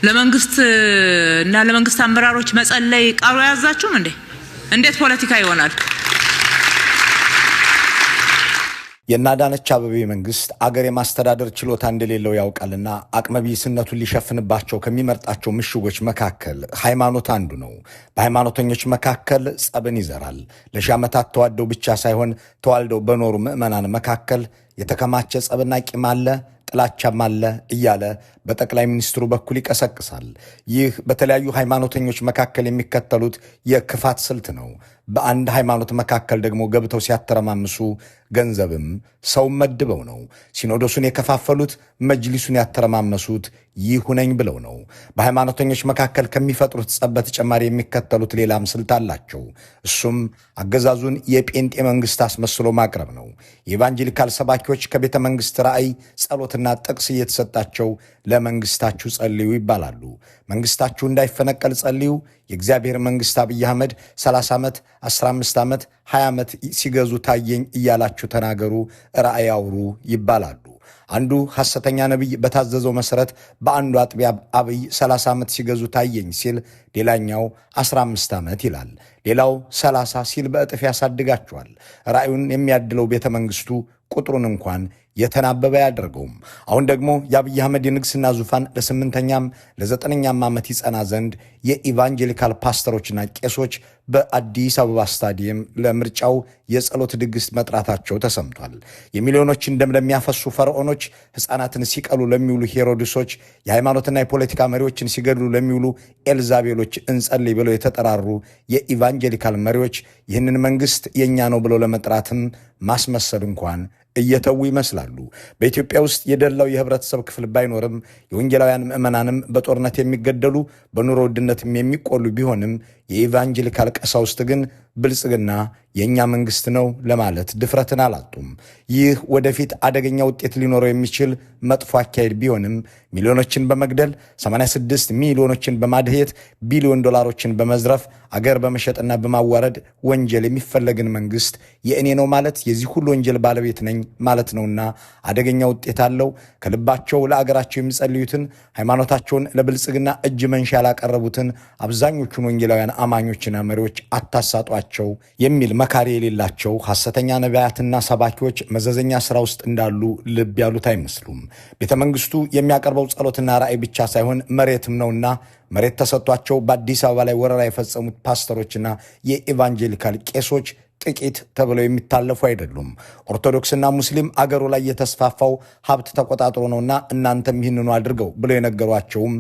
ለመንግስት እና ለመንግስት አመራሮች መጸለይ ቃሉ ያዛችሁም እንዴ? እንዴት ፖለቲካ ይሆናል? የናዳነች አበቤ መንግስት አገር የማስተዳደር ችሎታ እንደሌለው ያውቃልና አቅመቢስነቱን ሊሸፍንባቸው ከሚመርጣቸው ምሽጎች መካከል ሃይማኖት አንዱ ነው። በሃይማኖተኞች መካከል ጸብን ይዘራል። ለሺህ ዓመታት ተዋደው ብቻ ሳይሆን ተዋልደው በኖሩ ምዕመናን መካከል የተከማቸ ጸብና ቂም አለ፣ ጥላቻም አለ እያለ በጠቅላይ ሚኒስትሩ በኩል ይቀሰቅሳል። ይህ በተለያዩ ሃይማኖተኞች መካከል የሚከተሉት የክፋት ስልት ነው። በአንድ ሃይማኖት መካከል ደግሞ ገብተው ሲያተረማምሱ ገንዘብም ሰው መድበው ነው። ሲኖዶሱን የከፋፈሉት መጅሊሱን ያተረማመሱት ይሁነኝ ብለው ነው። በሃይማኖተኞች መካከል ከሚፈጥሩት ጸብ በተጨማሪ የሚከተሉት ሌላም ስልት አላቸው። እሱም አገዛዙን የጴንጤ መንግስት አስመስሎ ማቅረብ ነው። የኢቫንጀሊካል ሰባኪዎች ከቤተ መንግስት ራእይ ጸሎትና ጥቅስ እየተሰጣቸው ለመንግስታችሁ ጸልዩ ይባላሉ። መንግስታችሁ እንዳይፈነቀል ጸልዩ። የእግዚአብሔር መንግስት አብይ አህመድ 30 ዓመት 15 ዓመት 20 ዓመት ሲገዙ ታየኝ እያላችሁ ተናገሩ፣ ራእይ አውሩ ይባላሉ። አንዱ ሐሰተኛ ነቢይ በታዘዘው መሰረት በአንዱ አጥቢያ አብይ 30 ዓመት ሲገዙ ታየኝ ሲል ሌላኛው 15 ዓመት ይላል። ሌላው 30 ሲል በእጥፍ ያሳድጋቸዋል። ራእዩን የሚያድለው ቤተ መንግስቱ ቁጥሩን እንኳን የተናበበ ያደርገውም። አሁን ደግሞ የአብይ አህመድ የንግስና ዙፋን ለ8ኛም ለ9ኛም ዓመት ይጸና ዘንድ የኢቫንጀሊካል ፓስተሮችና ቄሶች በአዲስ አበባ ስታዲየም ለምርጫው የጸሎት ድግስ መጥራታቸው ተሰምቷል። የሚሊዮኖችን ደም ለሚያፈሱ ፈርዖኖች፣ ሕፃናትን ሲቀሉ ለሚውሉ ሄሮድሶች፣ የሃይማኖትና የፖለቲካ መሪዎችን ሲገድሉ ለሚውሉ ኤልዛቤሎች እንጸልይ ብለው የተጠራሩ የኢቫንጀሊካል መሪዎች ይህንን መንግስት የኛ ነው ብለው ለመጥራትም ማስመሰል እንኳን እየተዉ ይመስላሉ። በኢትዮጵያ ውስጥ የደላው የህብረተሰብ ክፍል ባይኖርም የወንጌላውያን ምዕመናንም በጦርነት የሚገደሉ በኑሮ ውድነትም የሚቆሉ ቢሆንም የኢቫንጀሊካል ቀሳውስት ግን ብልጽግና የኛ መንግስት ነው ለማለት ድፍረትን አላጡም። ይህ ወደፊት አደገኛ ውጤት ሊኖረው የሚችል መጥፎ አካሄድ ቢሆንም ሚሊዮኖችን በመግደል 86 ሚሊዮኖችን በማድሄት ቢሊዮን ዶላሮችን በመዝረፍ አገር በመሸጥና በማዋረድ ወንጀል የሚፈለግን መንግስት የእኔ ነው ማለት የዚህ ሁሉ ወንጀል ባለቤት ነኝ ማለት ነውና አደገኛ ውጤት አለው። ከልባቸው ለአገራቸው የሚጸልዩትን ሃይማኖታቸውን ለብልጽግና እጅ መንሻ ያላቀረቡትን አብዛኞቹን ወንጌላውያን አማኞችና መሪዎች አታሳጧቸው የሚል መካሪ የሌላቸው ሐሰተኛ ነቢያትና ሰባኪዎች መዘዘኛ ሥራ ውስጥ እንዳሉ ልብ ያሉት አይመስሉም። ቤተ መንግስቱ የሚያቀርበው ጸሎትና ራእይ ብቻ ሳይሆን መሬትም ነውና መሬት ተሰጥቷቸው በአዲስ አበባ ላይ ወረራ የፈጸሙት ፓስተሮችና የኢቫንጀሊካል ቄሶች ጥቂት ተብለው የሚታለፉ አይደሉም። ኦርቶዶክስና ሙስሊም አገሩ ላይ የተስፋፋው ሀብት ተቆጣጥሮ ነውና እናንተም ይህንኑ አድርገው ብለው የነገሯቸውም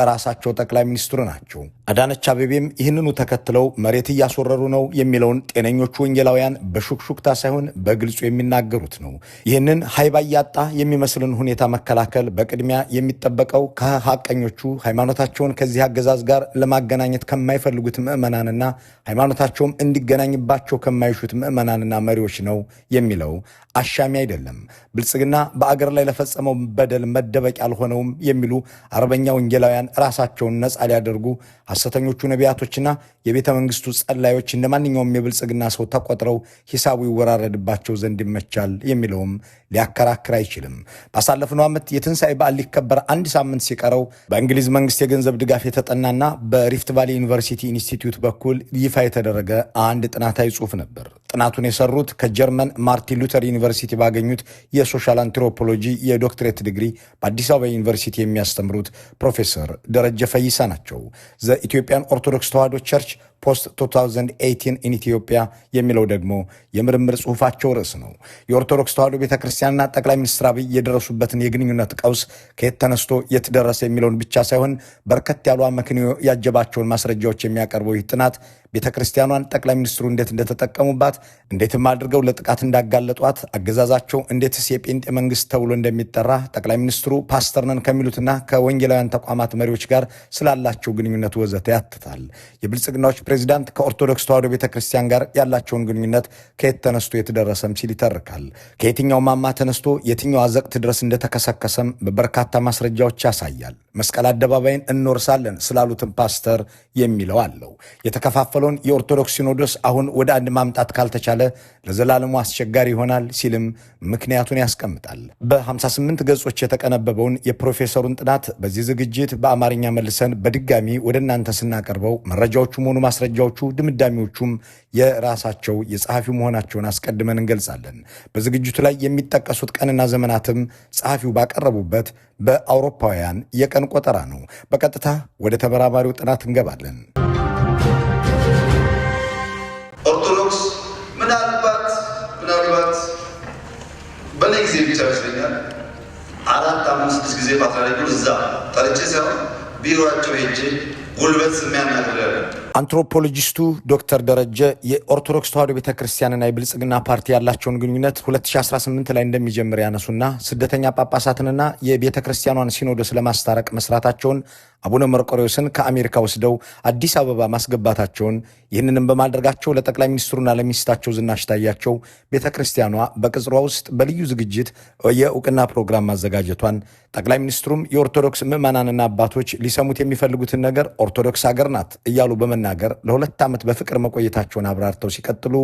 ራሳቸው ጠቅላይ ሚኒስትሩ ናቸው። አዳነች አቤቤም ይህንኑ ተከትለው መሬት እያስወረሩ ነው የሚለውን ጤነኞቹ ወንጌላውያን በሹክሹክታ ሳይሆን በግልጹ የሚናገሩት ነው። ይህንን ሃይባ ያጣ የሚመስልን ሁኔታ መከላከል በቅድሚያ የሚጠበቀው ከሐቀኞቹ ሃይማኖታቸውን ከዚህ አገዛዝ ጋር ለማገናኘት ከማይፈልጉት ምዕመናንና ሃይማኖታቸውም እንዲገናኝባቸው ከማይሹት ምዕመናንና መሪዎች ነው የሚለው አሻሚ አይደለም። ብልጽግና በአገር ላይ ለፈጸመው በደል መደበቅ ያልሆነውም የሚሉ አርበኛ ወንጌላውያን ራሳቸውን ነፃ ሊያደርጉ ሐሰተኞቹ ነቢያቶችና የቤተ መንግስቱ ጸላዮች እንደ ማንኛውም የብልጽግና ሰው ተቆጥረው ሂሳቡ ይወራረድባቸው ዘንድ ይመቻል የሚለውም ሊያከራክር አይችልም። ባሳለፍነው ዓመት የትንሣኤ በዓል ሊከበር አንድ ሳምንት ሲቀረው በእንግሊዝ መንግስት የገንዘብ ድጋፍ የተጠናና በሪፍት ቫሊ ዩኒቨርሲቲ ኢንስቲትዩት በኩል ይፋ የተደረገ አንድ ጥናታዊ ጽሑፍ ነበር። ጥናቱን የሰሩት ከጀርመን ማርቲን ሉተር ዩኒቨርሲቲ ባገኙት የሶሻል አንትሮፖሎጂ የዶክትሬት ዲግሪ በአዲስ አበባ ዩኒቨርሲቲ የሚያስተምሩት ፕሮፌሰር ደረጀ ፈይሳ ናቸው። ዘኢትዮጵያን ኦርቶዶክስ ተዋሕዶ ቸርች ፖስት 2018 ኢን ኢትዮጵያ የሚለው ደግሞ የምርምር ጽሑፋቸው ርዕስ ነው። የኦርቶዶክስ ተዋሕዶ ቤተክርስቲያንና ጠቅላይ ሚኒስትር አብይ የደረሱበትን የግንኙነት ቀውስ ከየት ተነስቶ የት ደረሰ የሚለውን ብቻ ሳይሆን በርከት ያሉ አመክንዮ ያጀባቸውን ማስረጃዎች የሚያቀርበው ይህ ጥናት ቤተክርስቲያኗን ጠቅላይ ሚኒስትሩ እንዴት እንደተጠቀሙባት፣ እንዴትም አድርገው ለጥቃት እንዳጋለጧት፣ አገዛዛቸው እንዴትስ የጴንጤ መንግስት ተብሎ እንደሚጠራ፣ ጠቅላይ ሚኒስትሩ ፓስተር ነን ከሚሉትና ከወንጌላውያን ተቋማት መሪዎች ጋር ስላላቸው ግንኙነት ወዘተ ያትታል። የብልጽግናዎች ፕሬዚዳንት ከኦርቶዶክስ ተዋሕዶ ቤተክርስቲያን ጋር ያላቸውን ግንኙነት ከየት ተነስቶ የተደረሰም ሲል ይተርካል። ከየትኛው ማማ ተነስቶ የትኛው አዘቅት ድረስ እንደተከሰከሰም በበርካታ ማስረጃዎች ያሳያል። መስቀል አደባባይን እንወርሳለን ስላሉትን ፓስተር የሚለው አለው። የተከፋፈለውን የኦርቶዶክስ ሲኖዶስ አሁን ወደ አንድ ማምጣት ካልተቻለ ለዘላለሙ አስቸጋሪ ይሆናል ሲልም ምክንያቱን ያስቀምጣል። በ58 ገጾች የተቀነበበውን የፕሮፌሰሩን ጥናት በዚህ ዝግጅት በአማርኛ መልሰን በድጋሚ ወደ እናንተ ስናቀርበው መረጃዎቹም ሆኑ ማስረጃዎቹ ድምዳሜዎቹም የራሳቸው የጸሐፊው መሆናቸውን አስቀድመን እንገልጻለን። በዝግጅቱ ላይ የሚጠቀሱት ቀንና ዘመናትም ጸሐፊው ባቀረቡበት በአውሮፓውያን የቀን ቆጠራ ነው። በቀጥታ ወደ ተመራማሪው ጥናት እንገባለን። ኦርቶዶክስ ምናልባት በላይ ጊዜ ብቻ ይመስለኛል 4-5 ጊዜ ፓትርያርኩን እዛ ጠርቼ ሳይሆን ቢሮአቸው ሄጄ ጉልበት ስሚያናግር ያለ አንትሮፖሎጂስቱ ዶክተር ደረጀ የኦርቶዶክስ ተዋሕዶ ቤተክርስቲያንና የብልጽግና ፓርቲ ያላቸውን ግንኙነት 2018 ላይ እንደሚጀምር ያነሱና ስደተኛ ጳጳሳትንና የቤተክርስቲያኗን ሲኖዶስ ለማስታረቅ መስራታቸውን አቡነ መርቆሬዎስን ከአሜሪካ ወስደው አዲስ አበባ ማስገባታቸውን ይህንንም በማድረጋቸው ለጠቅላይ ሚኒስትሩና ለሚስታቸው ዝናሽ ታያቸው ቤተክርስቲያኗ በቅጽሯ ውስጥ በልዩ ዝግጅት የእውቅና ፕሮግራም ማዘጋጀቷን ጠቅላይ ሚኒስትሩም የኦርቶዶክስ ምዕመናንና አባቶች ሊሰሙት የሚፈልጉትን ነገር ኦርቶዶክስ ሀገር ናት እያሉ በመናገር ለ2 ዓመት በፍቅር መቆየታቸውን አብራርተው ሲቀጥሉ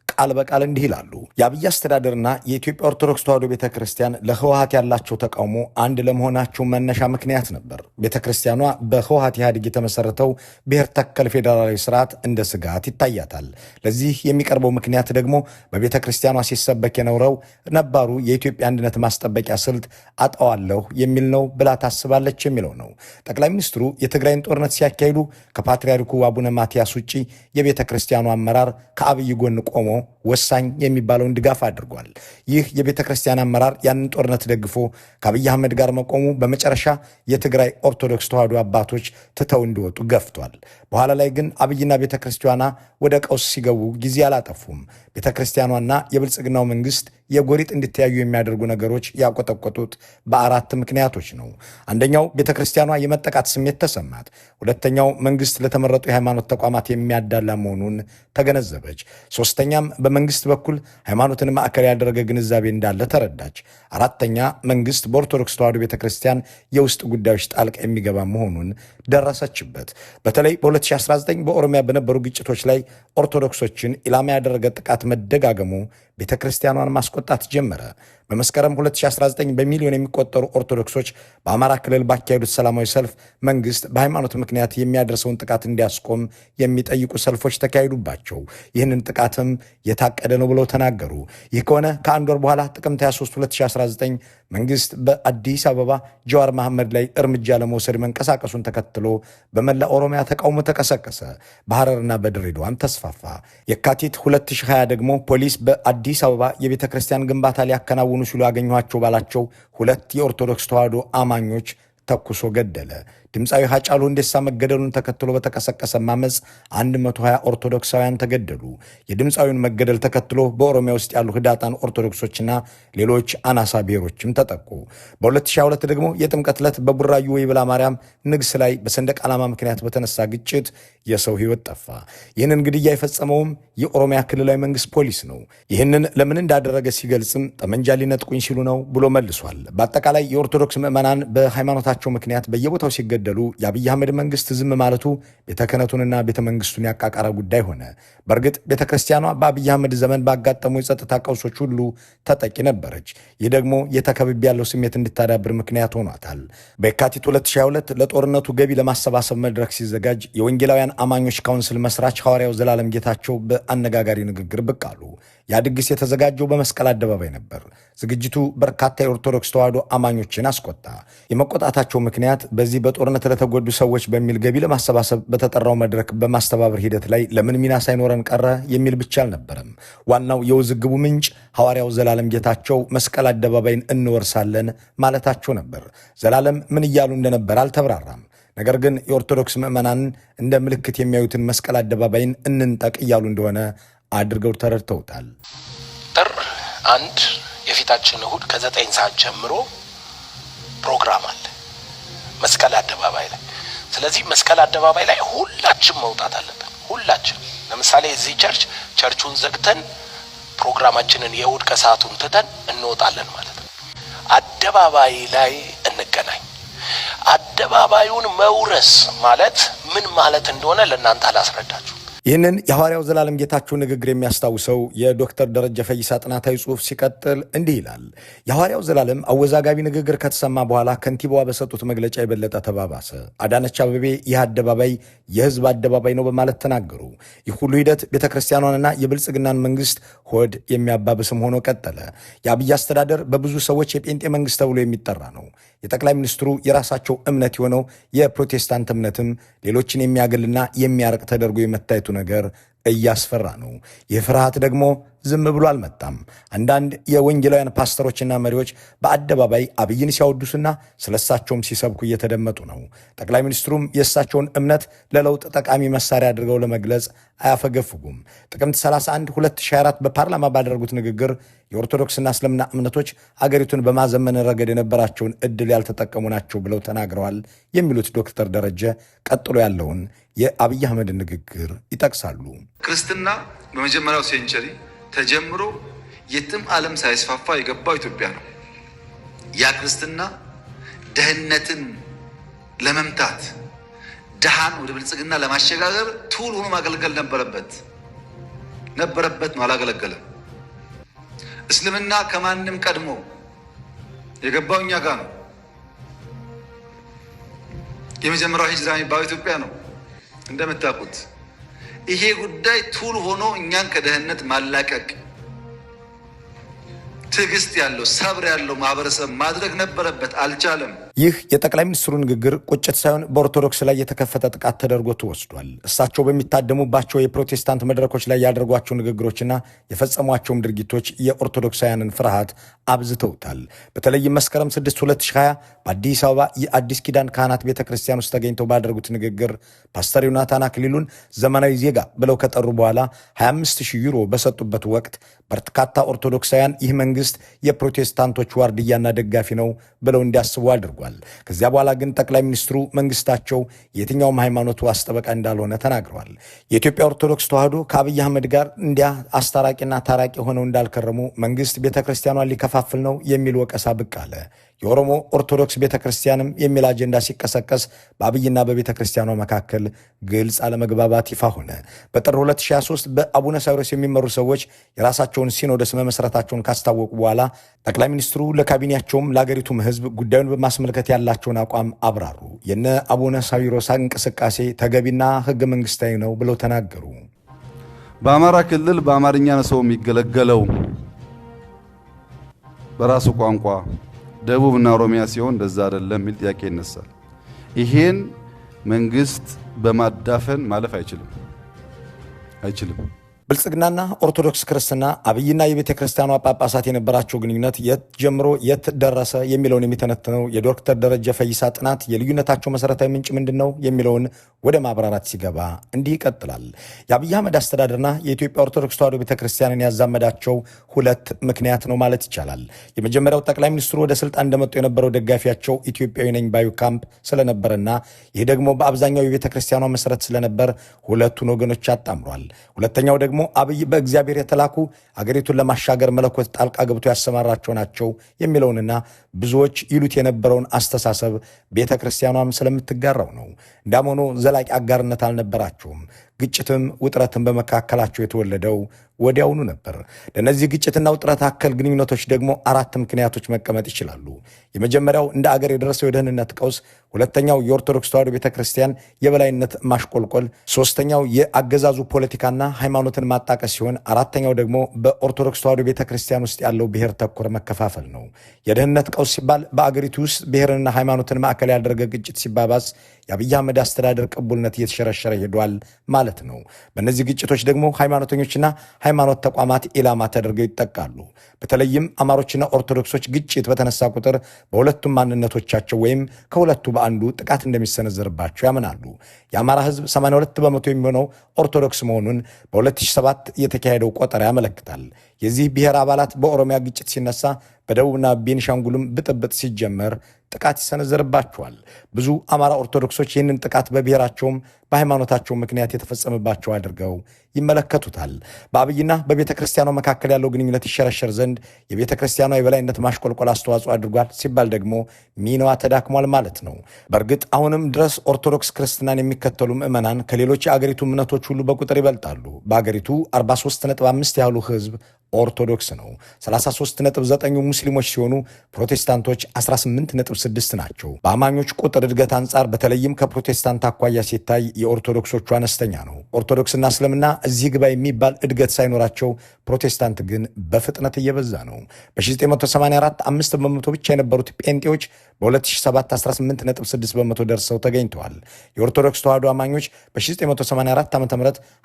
ቃል በቃል እንዲህ ይላሉ። የአብይ አስተዳደርና የኢትዮጵያ ኦርቶዶክስ ተዋሕዶ ቤተክርስቲያን ለህወሓት ያላቸው ተቃውሞ አንድ ለመሆናቸው መነሻ ምክንያት ነበር። ቤተክርስቲያኗ በህወሓት ኢህአዴግ የተመሰረተው ብሔር ተከል ፌዴራላዊ ስርዓት እንደ ስጋት ይታያታል። ለዚህ የሚቀርበው ምክንያት ደግሞ በቤተክርስቲያኗ ሲሰበክ የኖረው ነባሩ የኢትዮጵያ አንድነት ማስጠበቂያ ስልት አጣዋለሁ የሚል ነው ብላ ታስባለች የሚለው ነው። ጠቅላይ ሚኒስትሩ የትግራይን ጦርነት ሲያካሂዱ ከፓትርያርኩ አቡነ ማትያስ ውጪ የቤተክርስቲያኑ አመራር ከአብይ ጎን ቆሞ ወሳኝ የሚባለውን ድጋፍ አድርጓል። ይህ የቤተ ክርስቲያን አመራር ያንን ጦርነት ደግፎ ከአብይ አህመድ ጋር መቆሙ በመጨረሻ የትግራይ ኦርቶዶክስ ተዋሕዶ አባቶች ትተው እንዲወጡ ገፍቷል። በኋላ ላይ ግን አብይና ቤተ ክርስቲያኗ ወደ ቀውስ ሲገቡ ጊዜ አላጠፉም። ቤተ ክርስቲያኗና የብልጽግናው መንግስት የጎሪጥ እንዲተያዩ የሚያደርጉ ነገሮች ያቆጠቆጡት በ4 ምክንያቶች ነው። አንደኛው ቤተ ክርስቲያኗ የመጠቃት ስሜት ተሰማት። ሁለተኛው መንግስት ለተመረጡ የሃይማኖት ተቋማት የሚያዳላ መሆኑን ተገነዘበች። ሶስተኛም በመንግስት በኩል ሃይማኖትን ማዕከል ያደረገ ግንዛቤ እንዳለ ተረዳች። አራተኛ መንግስት በኦርቶዶክስ ተዋሕዶ ቤተክርስቲያን የውስጥ ጉዳዮች ጣልቃ የሚገባ መሆኑን ደረሰችበት። በተለይ በ2019 በኦሮሚያ በነበሩ ግጭቶች ላይ ኦርቶዶክሶችን ኢላማ ያደረገ ጥቃት መደጋገሙ ቤተክርስቲያኗን ማስቆጣት ጀመረ። በመስከረም 2019 በሚሊዮን የሚቆጠሩ ኦርቶዶክሶች በአማራ ክልል ባካሄዱት ሰላማዊ ሰልፍ መንግስት በሃይማኖት ምክንያት የሚያደርሰውን ጥቃት እንዲያስቆም የሚጠይቁ ሰልፎች ተካሄዱባቸው። ይህንን ጥቃትም የታቀደ ነው ብለው ተናገሩ። ይህ ከሆነ ከአንድ ወር በኋላ ጥቅምት 23 2019 መንግስት በአዲስ አበባ ጀዋር መሐመድ ላይ እርምጃ ለመውሰድ መንቀሳቀሱን ተከትሎ በመላ ኦሮሚያ ተቃውሞ ተቀሰቀሰ። በሐረርና በድሬዳዋም ተስፋፋ። የካቲት 2020 ደግሞ ፖሊስ በአዲስ አበባ የቤተ ክርስቲያን ግንባታ ሊያከናውኑ ሲሉ ያገኟቸው ባላቸው 2 የኦርቶዶክስ ተዋሕዶ አማኞች ተኩሶ ገደለ። ድምፃዊ ሃጫሉ ሁንዴሳ መገደሉን ተከትሎ በተቀሰቀሰ ማመፅ 120 ኦርቶዶክሳውያን ተገደሉ። የድምፃዊውን መገደል ተከትሎ በኦሮሚያ ውስጥ ያሉ ህዳጣን ኦርቶዶክሶችና ሌሎች አናሳ ብሔሮችም ተጠቁ። በ2022 ደግሞ የጥምቀት ዕለት በቡራዩ ወይብላ ማርያም ንግስ ላይ በሰንደቅ ዓላማ ምክንያት በተነሳ ግጭት የሰው ህይወት ጠፋ። ይህንን ግድያ የፈጸመውም የኦሮሚያ ክልላዊ መንግስት ፖሊስ ነው። ይህንን ለምን እንዳደረገ ሲገልጽም ጠመንጃ ሊነጥቁኝ ሲሉ ነው ብሎ መልሷል። በአጠቃላይ የኦርቶዶክስ ምዕመናን በሃይማኖታቸው ምክንያት በየቦታው ሲገደሉ የአብይ አህመድ መንግስት ዝም ማለቱ ቤተ ክህነቱንና ቤተ መንግስቱን ያቃቃረ ጉዳይ ሆነ። በእርግጥ ቤተ ክርስቲያኗ በአብይ አህመድ ዘመን ባጋጠሙ የጸጥታ ቀውሶች ሁሉ ተጠቂ ነበረች። ይህ ደግሞ የተከብቢ ያለው ስሜት እንድታዳብር ምክንያት ሆኗታል። በየካቲት 2022 ለጦርነቱ ገቢ ለማሰባሰብ መድረክ ሲዘጋጅ የወንጌላውያን አማኞች ካውንስል መስራች ሐዋርያው ዘላለም ጌታቸው በአነጋጋሪ ንግግር ብቅ አሉ። ያ ድግስ የተዘጋጀው በመስቀል አደባባይ ነበር። ዝግጅቱ በርካታ የኦርቶዶክስ ተዋሕዶ አማኞችን አስቆጣ። የመቆጣታቸው ምክንያት በዚህ በጦርነት ለተጎዱ ሰዎች በሚል ገቢ ለማሰባሰብ በተጠራው መድረክ በማስተባበር ሂደት ላይ ለምን ሚና ሳይኖረን ቀረ የሚል ብቻ አልነበረም። ዋናው የውዝግቡ ምንጭ ሐዋርያው ዘላለም ጌታቸው መስቀል አደባባይን እንወርሳለን ማለታቸው ነበር። ዘላለም ምን እያሉ እንደነበር አልተብራራም። ነገር ግን የኦርቶዶክስ ምዕመናንን እንደ ምልክት የሚያዩትን መስቀል አደባባይን እንንጠቅ እያሉ እንደሆነ አድርገው ተረድተውታል። ጥር 1 የፊታችን እሁድ ከ9 ሰዓት ጀምሮ ፕሮግራም አለ መስቀል አደባባይ ላይ። ስለዚህ መስቀል አደባባይ ላይ ሁላችን መውጣት አለብን። ሁላችን ለምሳሌ እዚህ ቸርቹን ዘግተን ፕሮግራማችንን የእሁድ ከሰዓቱን ትተን እንወጣለን ማለት ነው። አደባባይ ላይ እንገናኝ። አደባባዩን መውረስ ማለት ምን ማለት እንደሆነ ለእናንተ አላስረዳችሁ። ይህንን የሐዋርያው ዘላለም ጌታቸው ንግግር የሚያስታውሰው የዶክተር ደረጀ ፈይሳ ጥናታዊ ጽሑፍ ሲቀጥል እንዲህ ይላል። የሐዋርያው ዘላለም አወዛጋቢ ንግግር ከተሰማ በኋላ ከንቲባዋ በሰጡት መግለጫ የበለጠ ተባባሰ። አዳነች አቤቤ ይህ አደባባይ የህዝብ አደባባይ ነው በማለት ተናገሩ። ይህ ሁሉ ሂደት ቤተ ክርስቲያኗንና የብልጽግናን መንግስት ሆድ የሚያባብስም ሆኖ ቀጠለ። የአብይ አስተዳደር በብዙ ሰዎች የጴንጤ መንግስት ተብሎ የሚጠራ ነው። የጠቅላይ ሚኒስትሩ የራሳቸው እምነት የሆነው የፕሮቴስታንት እምነትም ሌሎችን የሚያገልና የሚያርቅ ተደርጎ የመታየቱ ነገር እያስፈራ ነው። ይህ ፍርሃት ደግሞ ዝም ብሎ አልመጣም። አንዳንድ የወንጌላውያን ፓስተሮችና መሪዎች በአደባባይ አብይን ሲያወዱስና ስለሳቸውም ሲሰብኩ እየተደመጡ ነው። ጠቅላይ ሚኒስትሩም የእሳቸውን እምነት ለለውጥ ጠቃሚ መሳሪያ አድርገው ለመግለጽ አያፈገፍጉም። ጥቅምት 31 2024 በፓርላማ ባደረጉት ንግግር የኦርቶዶክስና እስልምና እምነቶች አገሪቱን በማዘመን ረገድ የነበራቸውን እድል ያልተጠቀሙ ናቸው ብለው ተናግረዋል የሚሉት ዶክተር ደረጀ ቀጥሎ ያለውን የአብይ አህመድ ንግግር ይጠቅሳሉ። ክርስትና በመጀመሪያው ሴንቸሪ ተጀምሮ የትም ዓለም ሳይስፋፋ የገባው ኢትዮጵያ ነው። ያ ክርስትና ድህነትን ለመምታት ድሃን ወደ ብልጽግና ለማሸጋገር ቱል ሆኖ ማገልገል ነበረበት ነው፣ አላገለገለም። እስልምና ከማንም ቀድሞ የገባው እኛ ጋር ነው። የመጀመሪያው ሂጅራ የሚባለው ኢትዮጵያ ነው። እንደምታውቁት ይሄ ጉዳይ ቱል ሆኖ እኛን ከድህነት ማላቀቅ ትዕግስት ያለው ሰብር ያለው ማህበረሰብ ማድረግ ነበረበት፣ አልቻለም። ይህ የጠቅላይ ሚኒስትሩ ንግግር ቁጭት ሳይሆን በኦርቶዶክስ ላይ የተከፈተ ጥቃት ተደርጎ ተወስዷል። እሳቸው በሚታደሙባቸው የፕሮቴስታንት መድረኮች ላይ ያደርጓቸው ንግግሮችና የፈጸሟቸውም ድርጊቶች የኦርቶዶክሳውያንን ፍርሃት አብዝተውታል። በተለይም መስከረም 6 2020 በአዲስ አበባ የአዲስ ኪዳን ካህናት ቤተ ክርስቲያን ውስጥ ተገኝተው ባደረጉት ንግግር ፓስተር ዮናታን አክሊሉን ዘመናዊ ዜጋ ብለው ከጠሩ በኋላ 25,000 ዩሮ በሰጡበት ወቅት በርካታ ኦርቶዶክሳውያን ይህ መንግስት የፕሮቴስታንቶች ዋርድያና ደጋፊ ነው ብለው እንዲያስቡ አድርጓል። ከዚያ በኋላ ግን ጠቅላይ ሚኒስትሩ መንግስታቸው የትኛውም ሃይማኖት ዋስጠበቃ እንዳልሆነ ተናግረዋል። የኢትዮጵያ ኦርቶዶክስ ተዋሕዶ ከአብይ አህመድ ጋር እንዲያ አስታራቂና ታራቂ ሆነው እንዳልከረሙ መንግስት ቤተክርስቲያኗን ሊከፋፍል ነው የሚል ወቀሳ ብቅ አለ። የኦሮሞ ኦርቶዶክስ ቤተክርስቲያንም የሚል አጀንዳ ሲቀሰቀስ በአብይና በቤተክርስቲያኗ መካከል ግልጽ አለመግባባት ይፋ ሆነ። በጥር 2023 በአቡነ ሳይሮስ የሚመሩ ሰዎች የራሳቸውን ሲኖዶስ መመስረታቸውን ካስታወቁ በኋላ ጠቅላይ ሚኒስትሩ ለካቢኔያቸውም ለአገሪቱም ህዝብ ጉዳዩን በማስመልከት ያላቸውን አቋም አብራሩ። የነ አቡነ ሳይሮስ እንቅስቃሴ ተገቢና ህገ መንግስታዊ ነው ብለው ተናገሩ። በአማራ ክልል በአማርኛ ነው ሰው የሚገለገለው በራሱ ቋንቋ፣ ደቡብና ኦሮሚያ ሲሆን እንደዛ አይደለም የሚል ጥያቄ ይነሳል። ይሄን መንግስት በማዳፈን ማለፍ አይችልም። ብልጽግናና ኦርቶዶክስ ክርስትና አብይና የቤተ ክርስቲያኗ ጳጳሳት የነበራቸው ግንኙነት የት ጀምሮ የት ደረሰ የሚለውን የሚተነትነው የዶክተር ደረጀ ፈይሳ ጥናት የልዩነታቸው መሰረታዊ ምንጭ ምንድን ነው የሚለውን ወደ ማብራራት ሲገባ እንዲህ ይቀጥላል። የአብይ አህመድ አስተዳደርና የኢትዮጵያ ኦርቶዶክስ ተዋሕዶ ቤተ ክርስቲያንን ያዛመዳቸው ሁለት ምክንያት ነው ማለት ይቻላል። የመጀመሪያው ጠቅላይ ሚኒስትሩ ወደ ስልጣን እንደመጡ የነበረው ደጋፊያቸው ኢትዮጵያዊ ነኝ ባዩ ካምፕ ስለነበረና ይህ ደግሞ በአብዛኛው የቤተ ክርስቲያኗ መሰረት ስለነበር ሁለቱን ወገኖች አጣምሯል። ሁለተኛው ደግሞ አብይ በእግዚአብሔር የተላኩ አገሪቱን ለማሻገር መለኮት ጣልቃ ገብቶ ያሰማራቸው ናቸው የሚለውንና ብዙዎች ይሉት የነበረውን አስተሳሰብ ቤተ ክርስቲያኗም ስለምትጋራው ነው። እንዳም ሆኖ ዘላቂ አጋርነት አልነበራቸውም። ግጭትም ውጥረትም በመካከላቸው የተወለደው ወዲያውኑ ነበር። ለነዚህ ግጭትና ውጥረት አከል ግንኙነቶች ደግሞ አራት ምክንያቶች መቀመጥ ይችላሉ። የመጀመሪያው እንደ አገር የደረሰው የደህንነት ቀውስ፣ ሁለተኛው የኦርቶዶክስ ተዋሕዶ ቤተክርስቲያን የበላይነት ማሽቆልቆል፣ ሶስተኛው የአገዛዙ ፖለቲካና ሃይማኖትን ማጣቀስ ሲሆን አራተኛው ደግሞ በኦርቶዶክስ ተዋሕዶ ቤተክርስቲያን ውስጥ ያለው ብሔር ተኮር መከፋፈል ነው። የደህንነት ቀውስ ሲባል በአገሪቱ ውስጥ ብሔርንና ሃይማኖትን ማዕከል ያደረገ ግጭት ሲባባስ የአብይ አህመድ አስተዳደር ቅቡልነት እየተሸረሸረ ሄዷል ማለት ነው። በእነዚህ ግጭቶች ደግሞ ሃይማኖተኞችና ሃይማኖት ተቋማት ኢላማ ተደርገው ይጠቃሉ። በተለይም አማሮችና ኦርቶዶክሶች ግጭት በተነሳ ቁጥር በሁለቱም ማንነቶቻቸው ወይም ከሁለቱ በአንዱ ጥቃት እንደሚሰነዘርባቸው ያምናሉ። የአማራ ህዝብ 82 በመቶ የሚሆነው ኦርቶዶክስ መሆኑን በ2007 የተካሄደው ቆጠራ ያመለክታል። የዚህ ብሔር አባላት በኦሮሚያ ግጭት ሲነሳ በደቡብና ቤኒሻንጉልም ብጥብጥ ሲጀመር ጥቃት ይሰነዘርባቸዋል። ብዙ አማራ ኦርቶዶክሶች ይህንን ጥቃት በብሔራቸውም በሃይማኖታቸው ምክንያት የተፈጸመባቸው አድርገው ይመለከቱታል። በአብይና በቤተ ክርስቲያኗ መካከል ያለው ግንኙነት ይሸረሸር ዘንድ የቤተ ክርስቲያኗ የበላይነት ማሽቆልቆል አስተዋጽኦ አድርጓል ሲባል ደግሞ ሚናዋ ተዳክሟል ማለት ነው። በእርግጥ አሁንም ድረስ ኦርቶዶክስ ክርስትናን የሚከተሉ ምዕመናን ከሌሎች የአገሪቱ እምነቶች ሁሉ በቁጥር ይበልጣሉ። በአገሪቱ 43.5 ያህሉ ህዝብ ኦርቶዶክስ ነው። 33.9 ሙስሊሞች ሲሆኑ ፕሮቴስታንቶች 18.6 ናቸው። በአማኞች ቁጥር እድገት አንጻር በተለይም ከፕሮቴስታንት አኳያ ሲታይ የኦርቶዶክሶቹ አነስተኛ ነው። ኦርቶዶክስና እስልምና እዚህ ግባ የሚባል እድገት ሳይኖራቸው ፕሮቴስታንት ግን በፍጥነት እየበዛ ነው። በ1984 5 በመቶ ብቻ የነበሩት ጴንጤዎች በ2007 18.6 በመቶ ደርሰው ተገኝተዋል። የኦርቶዶክስ ተዋሕዶ አማኞች በ1984 ዓ.ም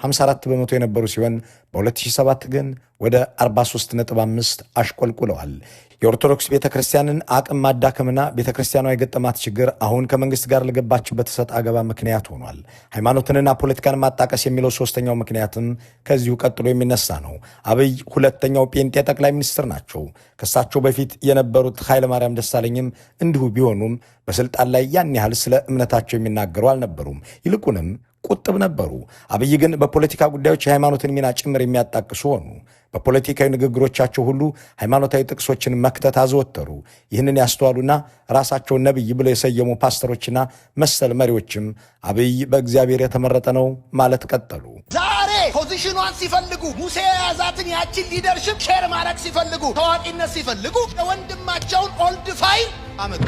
54 በመቶ የነበሩ ሲሆን በ2007 ግን ወደ 43.5 አሽቆልቁለዋል። የኦርቶዶክስ ቤተክርስቲያንን አቅም ማዳከምና ቤተክርስቲያኗ የገጠማት ችግር አሁን ከመንግስት ጋር ለገባችበት ሰጥ አገባ ምክንያት ሆኗል። ሃይማኖትንና ፖለቲካን ማጣቀስ የሚለው ሶስተኛው ምክንያትም ከዚሁ ቀጥሎ የሚነሳ ነው። አብይ ሁለተኛው ጴንጤ ጠቅላይ ሚኒስትር ናቸው። ከሳቸው በፊት የነበሩት ኃይለማርያም ደሳለኝም እንዲሁ ቢሆኑም በስልጣን ላይ ያን ያህል ስለ እምነታቸው የሚናገሩ አልነበሩም። ይልቁንም ቁጥብ ነበሩ። አብይ ግን በፖለቲካ ጉዳዮች የሃይማኖትን ሚና ጭምር የሚያጣቅሱ ሆኑ። በፖለቲካዊ ንግግሮቻቸው ሁሉ ሃይማኖታዊ ጥቅሶችን መክተት አዘወተሩ። ይህንን ያስተዋሉና ራሳቸውን ነቢይ ብለው የሰየሙ ፓስተሮችና መሰል መሪዎችም አብይ በእግዚአብሔር የተመረጠ ነው ማለት ቀጠሉ። ዛሬ ፖዚሽኗን ሲፈልጉ ሙሴ የያዛትን ያችን ሊደርሽፕ ሼር ማድረግ ሲፈልጉ ታዋቂነት ሲፈልጉ የወንድማቸውን ኦልድ ፋይል አመጡ።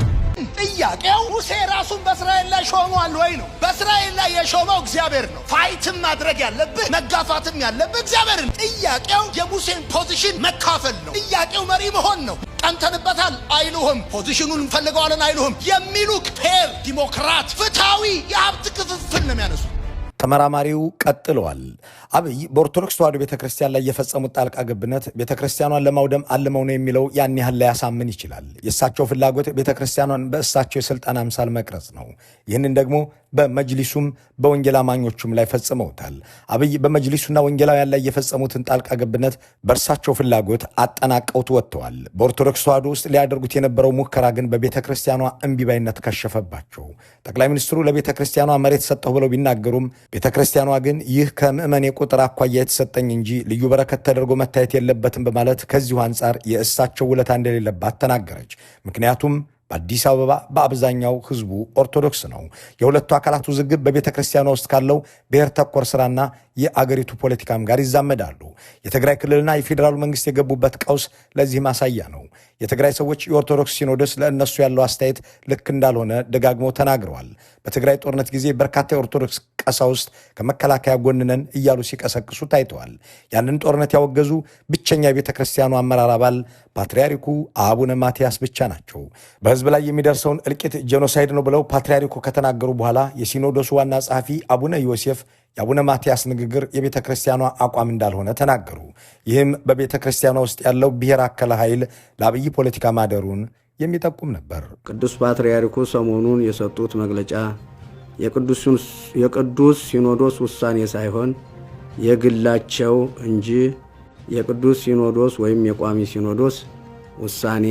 ጥያቄው ሙሴ ራሱን በእስራኤል ላይ ሾሟል ወይ ነው። በእስራኤል ላይ የሾመው እግዚአብሔር ነው። ፋይትም ማድረግ ያለብህ መጋፋትም ያለብህ እግዚአብሔር ነው። ጥያቄው የሙሴን ፖዚሽን መካፈል ነው። ጥያቄው መሪ መሆን ነው። ቀንተንበታል አይሉህም። ፖዚሽኑን እንፈልገዋለን አይሉህም። የሚሉክ ፌር፣ ዲሞክራት፣ ፍትሃዊ የሀብት ክፍፍል ነው የሚያነሱ። ተመራማሪው ቀጥለዋል። አብይ በኦርቶዶክስ ተዋሕዶ ቤተክርስቲያን ላይ የፈጸሙት ጣልቃ ገብነት ቤተክርስቲያኗን ለማውደም አልመው ነው የሚለው ያን ያህል ላያሳምን ይችላል። የእሳቸው ፍላጎት ቤተክርስቲያኗን በእሳቸው የስልጣን አምሳል መቅረጽ ነው። ይህንን ደግሞ በመጅሊሱም በወንጌል አማኞቹም ላይ ፈጽመውታል። አብይ በመጅሊሱና ወንጌላውያን ላይ የፈጸሙትን ጣልቃ ገብነት በእርሳቸው ፍላጎት አጠናቀውት ወጥተዋል። በኦርቶዶክስ ተዋሕዶ ውስጥ ሊያደርጉት የነበረው ሙከራ ግን በቤተክርስቲያኗ እምቢባይነት ከሸፈባቸው። ጠቅላይ ሚኒስትሩ ለቤተክርስቲያኗ መሬት ሰጠሁ ብለው ቢናገሩም ቤተክርስቲያኗ ግን ይህ ከምዕመኔ ቁጥር አኳያ የተሰጠኝ እንጂ ልዩ በረከት ተደርጎ መታየት የለበትም በማለት ከዚሁ አንጻር የእሳቸው ውለታ እንደሌለባት ተናገረች። ምክንያቱም በአዲስ አበባ በአብዛኛው ህዝቡ ኦርቶዶክስ ነው። የሁለቱ አካላት ውዝግብ በቤተ ክርስቲያኗ ውስጥ ካለው ብሔር ተኮር ስራና የአገሪቱ ፖለቲካም ጋር ይዛመዳሉ። የትግራይ ክልልና የፌዴራሉ መንግስት የገቡበት ቀውስ ለዚህ ማሳያ ነው። የትግራይ ሰዎች የኦርቶዶክስ ሲኖዶስ ለእነሱ ያለው አስተያየት ልክ እንዳልሆነ ደጋግመው ተናግረዋል። በትግራይ ጦርነት ጊዜ በርካታ የኦርቶዶክስ ቀሳውስት ከመከላከያ ጎን ነን እያሉ ሲቀሰቅሱ ታይተዋል። ያንን ጦርነት ያወገዙ ብቸኛ የቤተ ክርስቲያኑ አመራር አባል ፓትርያርኩ አቡነ ማትያስ ብቻ ናቸው። በህዝብ ላይ የሚደርሰውን እልቂት ጄኖሳይድ ነው ብለው ፓትርያርኩ ከተናገሩ በኋላ የሲኖዶሱ ዋና ጸሐፊ አቡነ ዮሴፍ የአቡነ ማትያስ ንግግር የቤተ ክርስቲያኗ አቋም እንዳልሆነ ተናገሩ። ይህም በቤተ ክርስቲያኗ ውስጥ ያለው ብሔር አከለ ኃይል ለአብይ ፖለቲካ ማደሩን የሚጠቁም ነበር። ቅዱስ ፓትርያርኩ ሰሞኑን የሰጡት መግለጫ የቅዱስ ሲኖዶስ ውሳኔ ሳይሆን የግላቸው እንጂ የቅዱስ ሲኖዶስ ወይም የቋሚ ሲኖዶስ ውሳኔ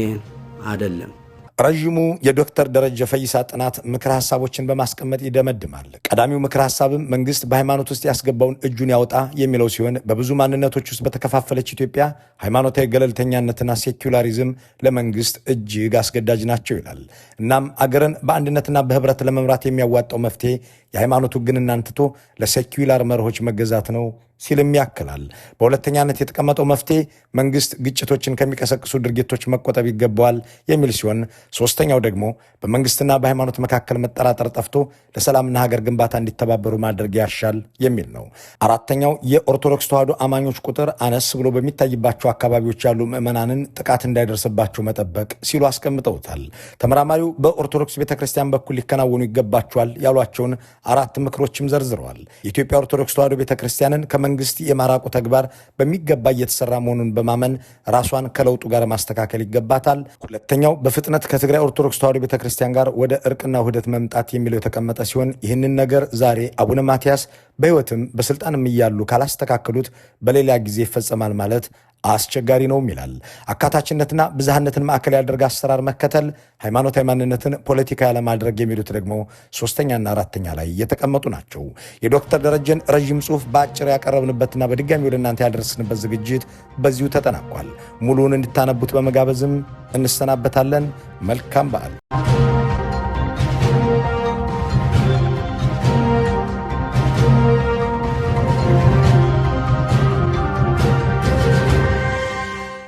አይደለም። ረዥሙ የዶክተር ደረጀ ፈይሳ ጥናት ምክረ ሐሳቦችን በማስቀመጥ ይደመድማል። ቀዳሚው ምክረ ሐሳብም መንግስት በሃይማኖት ውስጥ ያስገባውን እጁን ያውጣ የሚለው ሲሆን በብዙ ማንነቶች ውስጥ በተከፋፈለች ኢትዮጵያ ሃይማኖታዊ ገለልተኛነትና ሴኩላሪዝም ለመንግስት እጅግ አስገዳጅ ናቸው ይላል። እናም አገርን በአንድነትና በህብረት ለመምራት የሚያዋጣው መፍትሄ የሃይማኖቱ ግንናን ትቶ ለሴኩላር መርሆች መገዛት ነው ሲልም ያክላል። በሁለተኛነት የተቀመጠው መፍትሄ መንግስት ግጭቶችን ከሚቀሰቅሱ ድርጊቶች መቆጠብ ይገባዋል የሚል ሲሆን ሶስተኛው ደግሞ በመንግስትና በሃይማኖት መካከል መጠራጠር ጠፍቶ ለሰላምና ሀገር ግንባታ እንዲተባበሩ ማድረግ ያሻል የሚል ነው። አራተኛው የኦርቶዶክስ ተዋሕዶ አማኞች ቁጥር አነስ ብሎ በሚታይባቸው አካባቢዎች ያሉ ምዕመናንን ጥቃት እንዳይደርስባቸው መጠበቅ ሲሉ አስቀምጠውታል። ተመራማሪው በኦርቶዶክስ ቤተክርስቲያን በኩል ሊከናወኑ ይገባቸዋል ያሏቸውን 4 ምክሮችም ዘርዝረዋል። የኢትዮጵያ ኦርቶዶክስ ተዋሕዶ ቤተክርስቲያንን መንግስት የማራቁ ተግባር በሚገባ እየተሰራ መሆኑን በማመን ራሷን ከለውጡ ጋር ማስተካከል ይገባታል። ሁለተኛው በፍጥነት ከትግራይ ኦርቶዶክስ ተዋሕዶ ቤተክርስቲያን ጋር ወደ እርቅና ውህደት መምጣት የሚለው የተቀመጠ ሲሆን ይህንን ነገር ዛሬ አቡነ ማትያስ በህይወትም በስልጣንም እያሉ ካላስተካከሉት በሌላ ጊዜ ይፈጸማል ማለት አስቸጋሪ ነውም ይላል። አካታችነትና ብዝሃነትን ማዕከል ያደረገ አሰራር መከተል፣ ሃይማኖታዊ ማንነትን ፖለቲካ ያለማድረግ የሚሉት ደግሞ ሶስተኛና አራተኛ ላይ የተቀመጡ ናቸው። የዶክተር ደረጀን ረዥም ጽሑፍ በአጭር ያቀረብንበትና በድጋሚ ወደ እናንተ ያደረስንበት ዝግጅት በዚሁ ተጠናቋል። ሙሉውን እንድታነቡት በመጋበዝም እንሰናበታለን። መልካም በዓል።